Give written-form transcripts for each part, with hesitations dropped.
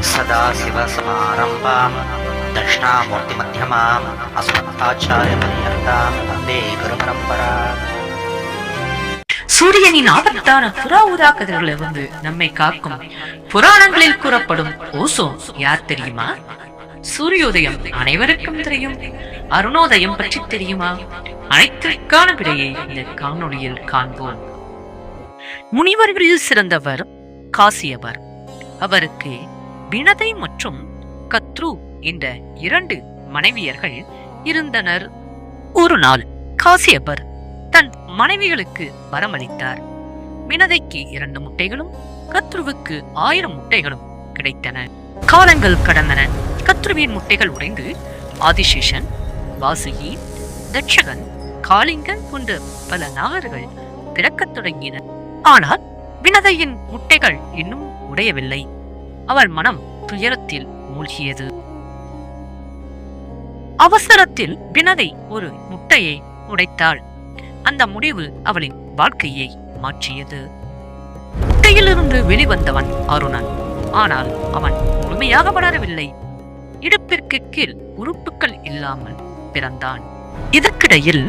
सदाशिवसमारम्भां दक्षिणामूर्तिमध्यमाम् अस्मदाचार्यपर्यन्तां वन्दे गुरुपरम्परा. சூரியனின் ஆபத்தான புறா ஊதா கதிர்களிலிருந்து நம்மை காக்கும் புராணங்களில் கூறப்படும் ஓசோன் யார் தெரியுமா? சூரியோதயம் அனைவருக்கும் தெரியும். அருணோதயம் பற்றி தெரியுமா? அனைத்திற்கான விடையை இந்த காணொளியில் காண்போம். முனிவர்களில் சிறந்தவர் காசியவர். அவருக்கு வினதை மற்றும் கத்ரு என்ற 2 மனைவியர்கள் இருந்தனர். ஒரு நாள் காசியபர் தன் மனைவிகளுக்கு வரமளித்தார். வினதைக்கு 2 முட்டைகளும் கத்ருவுக்கு 1000 முட்டைகளும் கிடைத்தன. காலங்கள் கடந்தன. கத்ருவின் முட்டைகள் உடைந்து ஆதிசேஷன், வாசுகி, தட்சகன், காளிங்கன் போன்ற பல நாகர்கள் பிறக்கத் தொடங்கின. ஆனால் வினதையின் முட்டைகள் இன்னும் உடையவில்லை. அவள் மனம் துயரத்தில் மூழ்கியது. அவசரத்தில் வினதை ஒரு முட்டையை உடைத்தாள். அந்த முடிவு அவளின் வாழ்க்கையை மாற்றியது. முட்டையிலிருந்து வெளிவந்தவன் அருணன். ஆனால் அவன் முழுமையாக வளரவில்லை. இடுப்பிற்கு கீழ் உறுப்புகள் இல்லாமல் பிறந்தான். இதற்கிடையில்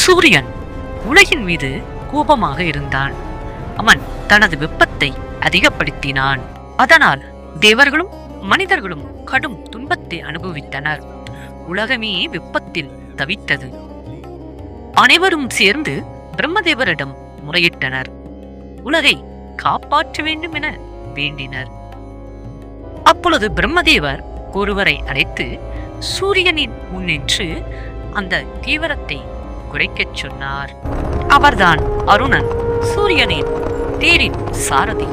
சூரியன் உலகின் மீது கோபமாக இருந்தான். அவன் தனது வெப்பத்தை அதிகப்படுத்தினான். அதனால் தேவர்களும் மனிதர்களும் கடும் துன்பத்தை அனுபவித்தனர். உலகமே வெப்பத்தில் தவித்தது. அனைவரும் சேர்ந்து பிரம்மதேவரிடம் முறையிட்டனர். உலகை காப்பாற்ற வேண்டும் என வேண்டினர். அப்பொழுது பிரம்மதேவர் ஒருவரை அழைத்து சூரியனின் முன்னின்று அந்த தீவிரத்தை குறைக்கச் சொன்னார். அவர்தான் அருணன், சூரியனின் தேரின் சாரதி.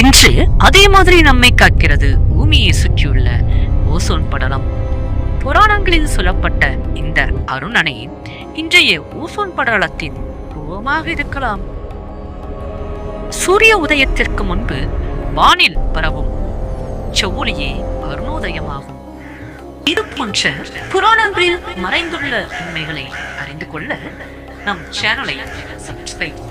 இன்று அதே மாதிரி நம்மை காக்கிறது பூமியை சுற்றியுள்ள ஓசோன் படலம். புராணங்களில் சொல்லப்பட்ட இந்த அருணனை இன்றைய ஓசோன் படலத்தின் உருவமாக இருக்கலாம். சூரிய உதயத்திற்கு முன்பு வானில் பரவும் செவ்வொளியே அருணோதயமாகும். இது போன்ற புராணங்களில் மறைந்துள்ள உண்மைகளை அறிந்து கொள்ள நம் சேனலை சப்ஸ்கிரைப்